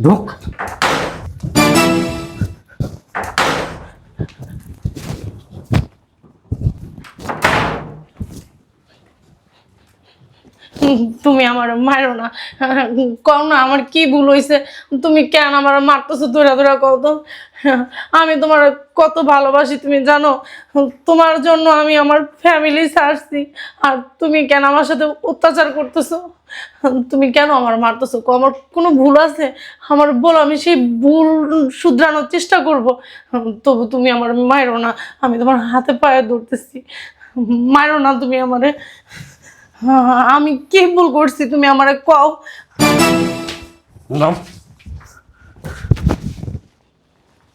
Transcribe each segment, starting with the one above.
ঢোক। তুমি আমার মারো না, কও না আমার কি ভুল হয়েছে। তুমি কেন আমার মারতেছো? ধরা ধরা কও তো। আমি তোমার কত ভালোবাসি তুমি জানো। তোমার জন্য আমি আমার ফ্যামিলি ছাড়ছি, আর তুমি কেন আমার সাথে অত্যাচার করতেছো? তুমি কেন আমার মারতেছো? কও আমার কোনো ভুল আছে? আমার বলো, আমি সেই ভুল শুধরানোর চেষ্টা করব। তবু তুমি আমার মারো না, আমি তোমার হাতে পায়ে ধরতেছি। মারো না তুমি আমারে। আমি কি ভুল করছি তুমি আমারে কও। নাম,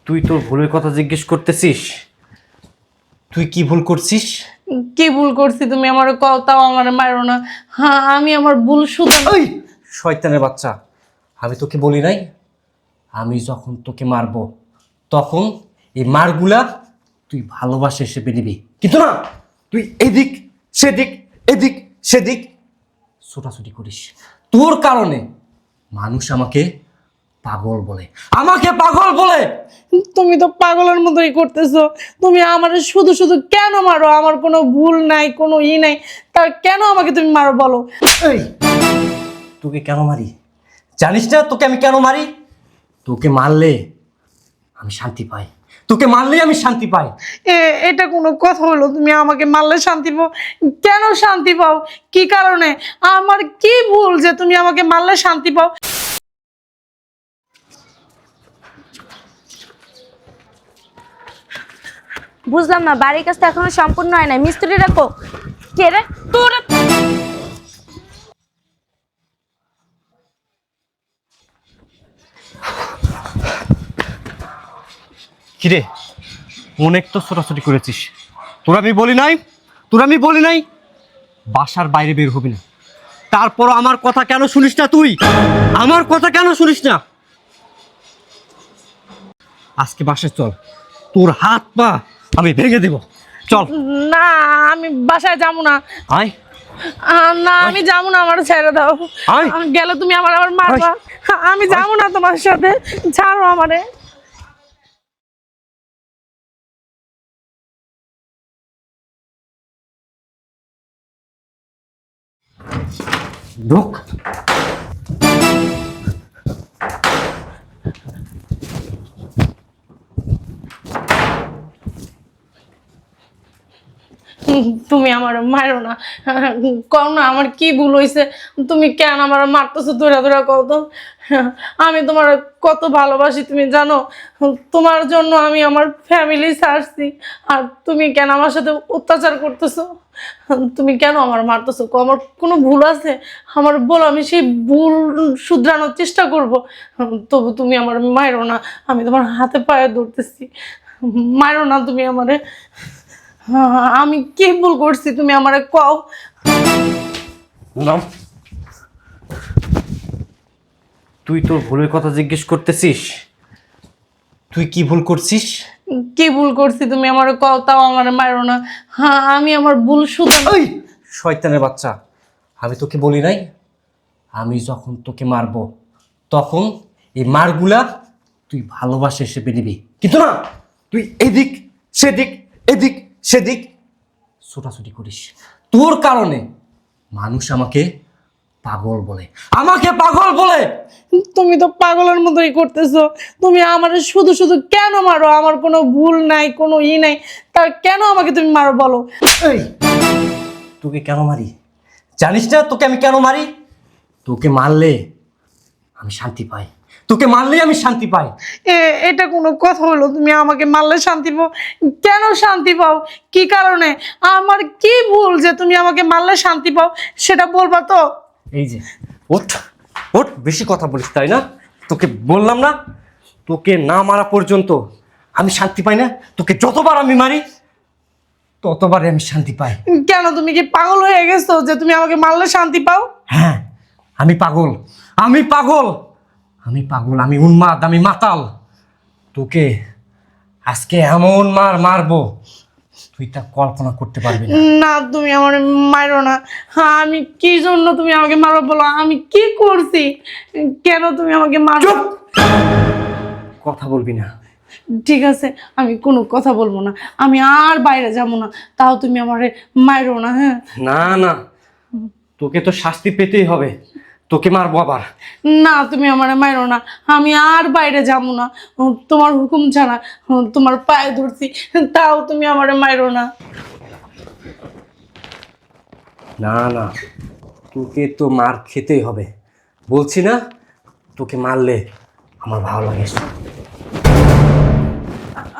তুই তোর ভুলের কথা জিজ্ঞেস করতেছিস? তুই কি ভুল করছিস? কি ভুল করছি তুমি আমারে কও, তাও আমারে মারো না। হ্যাঁ, আমি আমার ভুল শুধু। ওই শয়তানের বাচ্চা, আমি তোকে বলি নাই আমি যখন তোকে মারবো তখন এই মারগুলা তুই ভালোবাসা হিসেবে নিবি, কিন্তু না, তুই এদিক সেদিক এদিক সেদিক ছোটাছুটি করিস। তোর কারণে মানুষ আমাকে পাগল বলে, আমাকে পাগল বলে। তুমি তো পাগলের মতোই করতেছো। তুমি আমারে শুধু শুধু কেন মারো? আমার কোনো ভুল নাই, কোনো নাই, তার কেন আমাকে তুমি মারো বলো। এই, তোকে কেন মারি জানিস না? তোকে আমি কেন মারি? তোকে মারলে আমি শান্তি পাই, তোকে মারলে আমি শান্তি পাই। এটা কোনো কথা হলো? তুমি আমাকে মারলে শান্তি পাও? কেন শান্তি পাও? কি কারণে? আমার কি ভুল যে তুমি আমাকে মারলে শান্তি পাও? বুঝলাম না, বাড়ির কাজটা এখনো সম্পূর্ণ হয় নাই। মিস্ত্রি রাখো। কে রে তোর? কিরে, অনেক তো ছোটাছুটি করেছিস। তোরা আমি বলি নাই, তোরা আমি বলি নাই বাসার বাইরে বের হবি না? তারপর আমার কথা কেন শুনিস না তুই? আমার কথা কেন শুনিস না? আজকে বাসায় চল, তোর হাত পা আমি ভেঙে দেব। চল। না, আমি বাসায় যাবো না। আয়। না, আমি যাবো না, আমার ছেড়ে দাও। আয়। গেলে তুমি আমার আবার মারবা। আমি যাবো না তোমার সাথে, ছাড়ো আমারে। ঢোক। তুমি আমার মারো না, কও না আমার কি ভুল হয়েছে। তুমি কেন আমার মারতেছো? ধরা ধরা কও তো। আমি তোমার কত ভালোবাসি তুমি জানো। তোমার জন্য আমি আমার ফ্যামিলি ছাড়ছি, আর তুমি কেন আমার সাথে অত্যাচার করতেছো? তুমি কেন আমার মারতেছো? কও আমার কোনো ভুল আছে? আমার বলো, আমি সেই ভুল শুধরানোর চেষ্টা করব। তবু তুমি আমার মারো না, আমি তোমার হাতে পায়ে ধরতেছি। মারো না তুমি আমারে। আমি কি ভুল করছি তুমি আমারে কও। নাম, তুই তোর ভুলের কথা জিজ্ঞেস করতেছিস? তুই কি ভুল করছিস? কি ভুল করছি তুমি আমারে কও, তাও আমারে মারো না। হ্যাঁ, আমি আমার ভুল শুধু। ওই শয়তানের বাচ্চা, আমি তোকে বলি নাই আমি যখন তোকে মারবো তখন এই মারগুলা তুই ভালোবাসা হিসেবে নিবি, কিন্তু না, তুই এদিক সেদিক এদিক সেদিক ছোটাছুটি করিস। তোর কারণে মানুষ আমাকে পাগল বলে, আমাকে পাগল বলে। তুমি তো পাগলের মতোই করতেছো। তুমি আমারে শুধু শুধু কেন মারো? আমার কোনো ভুল নাই, কোনো নাই, তার কেন আমাকে তুমি মারো বলো। এই, তোকে কেন মারি জানিস না? তোকে আমি কেন মারি? তোকে মারলে আমি শান্তি পাই, তোকে মারলেই আমি শান্তি পাই। এটা কোনো কথা হলো? তুমি আমাকে মারলে শান্তি পাও? কেন শান্তি পাও? কি কারণে? আমার কি ভুল যে তুমি আমাকে মারলে শান্তি পাও? সেটা বলবা তো। এই যে, ওঠ ওঠ, বেশি কথা বলিস তাই না? তোকে বললাম না, তোকে না মারা পর্যন্ত আমি শান্তি পাই না। তোকে যতবার আমি মারি ততবারই আমি শান্তি পাই। কেন, তুমি কি পাগল হয়ে গেছো যে তুমি আমাকে মারলে শান্তি পাও? হ্যাঁ, আমি পাগল, আমি পাগল, আমি পাগল, আমি উন্মাদ, আমি মাতাল। তোকে আজকে এমন মারবো তুই তা কল্পনা করতে পারবি না। না, তুমি আমার মারো না। হ্যাঁ, আমি কি জন্য তুমি আমাকে মারো বলো? আমি কি করছি? কেন তুমি আমাকে মারো? চুপ! কথা বলবি না। ঠিক আছে, আমি কোনো কথা বলবো না, আমি আর বাইরে যাবো না, তাও তুমি আমারে মারো না। হ্যাঁ, না না, তোকে তো শাস্তি পেতেই হবে, তোকে মারবো আবার। না তুমি আমারে মারো না, আমি আর বাইরে যাবো না, তোমার হুকুম ছাড়া তোমার পায়ে ধরছি, তাও তুমি আমারে মারো না। না না, তোকে তো মার খেতেই হবে, বলছি না তোকে মারলে আমার ভালো লাগে।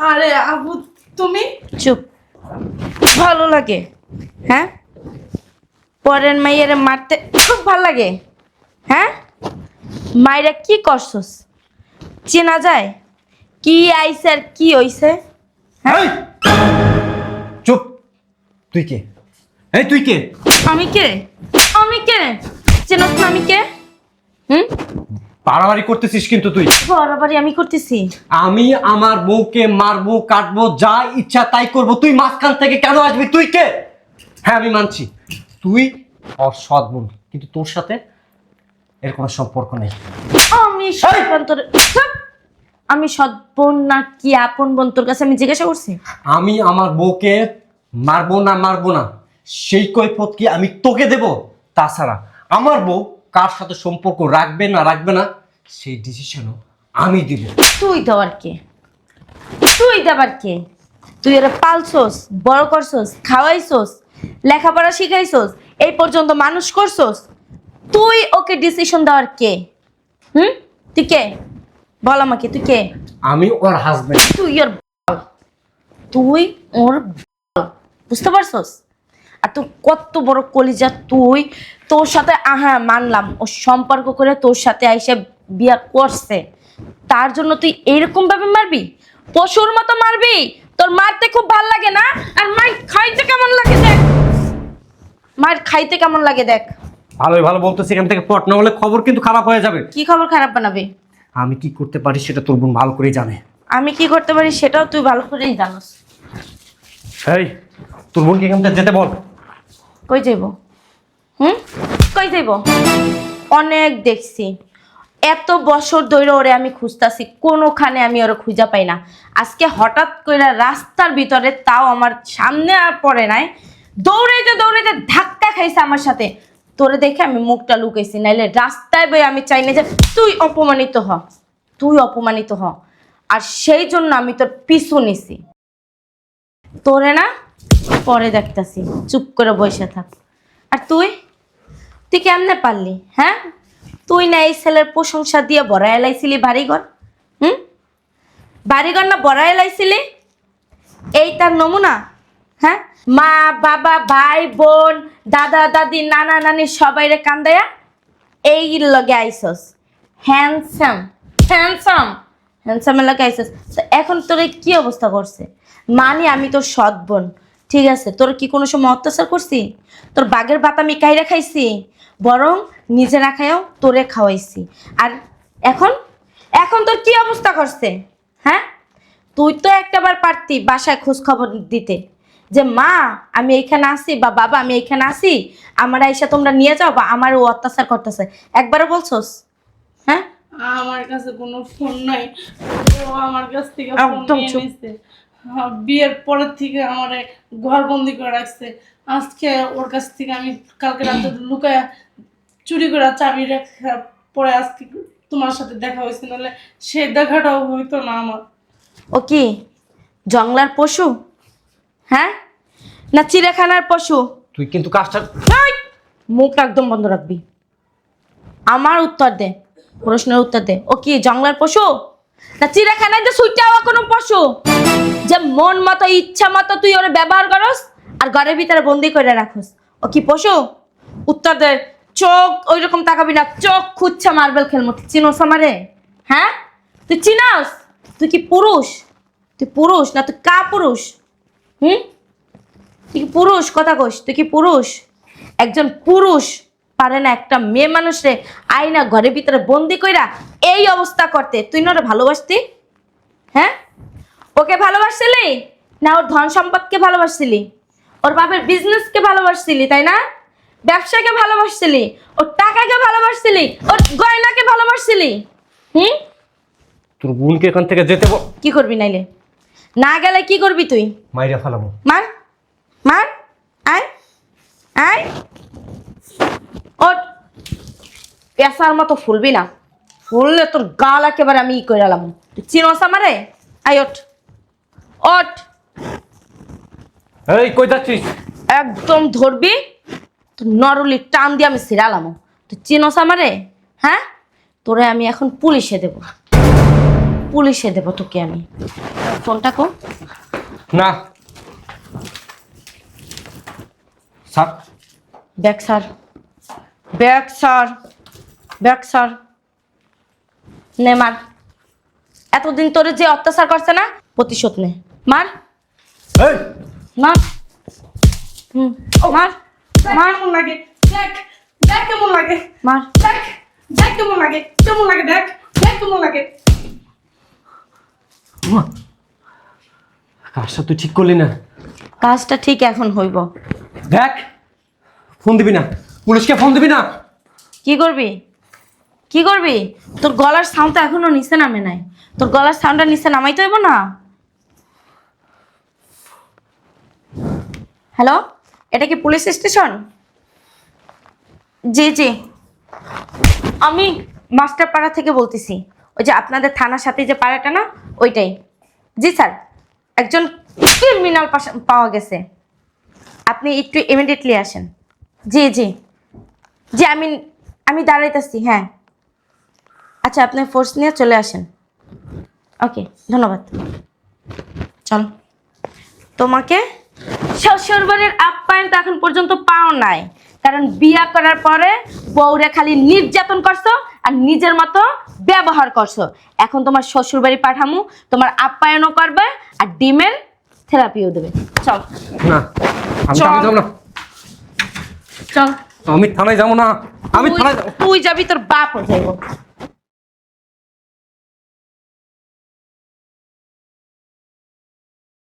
আরে আবু, তুমি চুপ। ভালো লাগে? হ্যাঁ, পরের মাইয়ের মারতে খুব ভালো লাগে? হ্যাঁ, মাইরা কি করছস চেনা যায়? কি আইছে আর কি হইছে? এই! চুপ। তুই কে? এই তুই কে? আমি কে? আমি কে? চেনস না আমি কে? হুম, বাড়াবাড়ি করতেছিস কিন্তু তুই। বাড়াবাড়ি আমি করতেছি? আমি আমার বউকে মারবো, কাটবো, যা ইচ্ছা তাই করবো, তুই মাঝখান থেকে কেন আসবি? তুই কে? হ্যাঁ আমি মানছি তুই অসৎ বোন, কিন্তু তোর সাথে এর কোনো সম্পর্ক নেই। আমি সৎ আমি সৎ বোন না কি আপন বোন তোর কাছে আমি জিজ্ঞাসা করছি? আমি আমার বউকে মারবো না সেই কৈফিয়ত কি আমি তোকে দেব? তাছাড়া আমার বউ কার সাথে সম্পর্ক রাখবে না সেই ডিসিশনও আমি দিব। তুই দেওয়ার কে? তুই দেবার কে? তুই ওরা পালছস, বড় করছস, খাওয়াইছস, লেখাপড়া শিখাইছস, এই পর্যন্ত মানুষ করছস, তুই ওকে ডিসিশন দেওয়ার কে? হুম, তুই কে? বল আমাকে, তুই কে? আমি ওর হাজবেন্ড। তুই ওর তুই ওর বুঝতে পারছস? আর তুই কত বড় কলিজা তুই! তোর সাথে মানলাম ও সম্পর্ক করে তোর সাথে আইসে বিয়া করছে, তার জন্য তুই এইরকম ভাবে মারবি? পশুর মতো মারবি? তোর মারতে খুব ভাল লাগে না? আর মার খাইতে কেমন লাগে দেখ, মার খাইতে কেমন লাগে দেখ। ভালোই ভালো বলতেছি, এখান থেকে পট না হলে খবর কিন্তু খারাপ হয়ে যাবে। কি খবর খারাপ বানাবে? আমি কি করতে পারি সেটা তোর বোন ভালো করেই জানে। আমি কি করতে পারি সেটাও তুই ভালো করেই জানোস। এই তোর বোনকে এখান থেকে যেতে বল। কই যাইব? হুম, কই যাইব? অনেক দেখছি, এত বছর ধরে ওরে আমি খুঁজতাছি, কোনোখানে আমি ওরে খুঁজা পাই না। আজকে হঠাৎ করে রাস্তার ভিতরে, তাও আমার সামনে আর পড়ে নাই, দৌড়াইতে দৌড়াইতে ধাক্কা খাইছে আমার সাথে। তোরে দেখে আমি মুখটা লুকাইছি, নাইলে রাস্তায় বই আমি চাই না যে তুই অপমানিত হ, তুই অপমানিত হ। আর সেই জন্য আমি তোর পিছু নিছি। তোরে না পরে দেখতাছি, চুপ করে বসে থাক। আর তুই তুই কেমনে পারলি? হ্যাঁ, তুই না এই ছেলের প্রশংসা দিয়ে বড়াই লাইছিলি বাড়িঘর? হুম, বাড়িঘর না বড়াই লাইছিলি? এই তার নমুনা? হ্যাঁ, মা বাবা ভাই বোন দাদা দাদি নানা নানি সবাইরে কান্দায়া এই লগে আইসস হ্যান্ডসাম হ্যান্ডসাম হ্যান্ডসামের লগে আইসস। তো এখন তোর কি অবস্থা করছে? মানে আমি তোর সৎ বোন, ঠিক আছে, তোর কি কোনো সময় অত্যাচার করছি? তোর বাঘের ভাত আমি কাইরা খাইছি? বরং নিজে না খাইও তোরে খাওয়াইছি। আর এখন এখন তোর কি অবস্থা করছে? হ্যাঁ, তুই তো একটাবার পারতি বাসায় খোঁজ খবর দিতে যে মা আমি এইখানে আসি, বা বাবা আমি এইখানে আসি, আমার আইসা তোমরা নিয়ে যাও, বা আমার ও অত্যাচার করতেছে, একবারও বলছোস? হ্যাঁ, আমার কাছে কোনো ফোন নাই, ও আমার কাছ থেকে ফোন একদম নিয়ে চুপ। নিছে। বিয়ের পরের থেকে আমারে ঘরবন্দি করে রাখছে। আজকে ওর কাছ থেকে আমি কালকে রাতে লুকায়া চুরি করে চাবি রেখে পরে আজকে তোমার সাথে দেখা হয়েছে, নাহলে সে দেখাটাও হইতো না আমার। ও কি জংলার পশু? হ্যাঁ, না চিড়িয়াখানার পশু? তুই কিন্তু কাজটা এই, মুখটা একদম বন্ধ রাখবি। আমার উত্তর দে, প্রশ্নের উত্তর দে। ও কি জংলার পশু, না চিড়িয়াখানায় যে ছুটে হওয়া কোনো পশু যে মন মতো ইচ্ছা মতো তুই ওরে ব্যবহার করস আর ঘরের ভিতরে বন্দি করে রাখস? ও কি পশু? উত্তর দে। চোখ ওই রকম তাকাবি না, চোখ খুঁজছে মার্বেল খেল মতো। চিনোস আমারে? হ্যাঁ, তুই চিনাস? তুই কি পুরুষ? তুই পুরুষ না তুই কা পুরুষ? হুম, তুই কি পুরুষ? কথা কস, তুই কি পুরুষ? একজন পুরুষ পারে না একটা মেয়ে মানুষরে আইনা ঘরের ভিতরে বন্দি কইরা এই অবস্থা করতে? তুই না ওরে ভালোবাসতি? হ্যাঁ, ওকে ভালোবাসছিলি না ওর ধন সম্পদকে ভালোবাসছিলি? ওর বাপের বিজনেসকে ভালোবাসছিলি, তাই না? ব্যবসাকে ভালোবাসছিলি, ওর টাকাকে ভালোবাসছিলি, ওর গয়নাকে ভালোবাসছিলি? হুম, তোর বোনকে এখান থেকে যেতে বল। কি করবি নাইলে? না গেলে কি করবি তুই? মাইরা ফেলাবো। মার মার, আয় আয়, ওঠ। পেশার মতো ফুলবি না, ফুললে তোর গাল একেবারে আমি ই করে এলাম। তুই চিনোস আমারে? আয় ওঠ, ওঠ। এই কই যাচ্ছিস? একদম ধরবি, তোর নরলি টান দিয়ে আমি ছিড়ালাম। তুই চিনোস আমারে? হ্যাঁ, তোরে আমি এখন পুলিশে দেব, পুলিশে দেব তোকে আমি। ফোনটা কো। না sir, bag sir, bag sir, bag sir. নে মার, এতদিন তোরে যে অত্যাচার করছে না, প্রতিশোধ নে। মার এই মার, মার মার, কেমন লাগে দেখ, দেখ কেমন লাগে, মার। দেখ, দেখ কেমন লাগে, কেমন লাগে দেখ, দেখ কেমন লাগে। কাজটা তুই ঠিক করলি না। কাজটা ঠিক এখন হইব। দেখ, ফোন দিবি না, পুলিশকে ফোন দিবি না। কি করবি, কি করবি? তোর গলার সাউন্ডটা এখনো নিচে নামে নাই, তোর গলার সাউন্ডটা নিচে নামাইতে হইব না। হ্যালো, এটা কি পুলিশ স্টেশন? জি জি, আমি মাস্টারপাড়া থেকে বলতেছি। ওই যে আপনাদের থানার সাথে যে পাড়াটা না, ওইটাই। জি স্যার, একজন ক্রিমিনাল পাওয়া গেছে, আপনি একটু ইমিডিয়েটলি আসেন। জি জি জি, আমি দাঁড়াইতেছি। হ্যাঁ আচ্ছা, আপনি ফোর্স নিয়ে চলে আসেন। ওকে, ধন্যবাদ। চল, তোমাকে শ্বশুরবাড়ির আপ্যায়ন তো এখন পর্যন্ত পাও নাই, কারণ বিয়া করার পরে বউরে খালি নির্যাতন করছো আর নিজের মতো ব্যবহার করছো। এখন তোমার শ্বশুরবাড়ি পাঠামু, তোমার আপ্যায়নও করবে আর ডিমের থেরাপিও দেবে। চল না, আমি চল। যাবো না, চল। আমি থানায় যাবো না, আমি থানায় যাবো। তুই যাবি, তোর বাপও যাইব।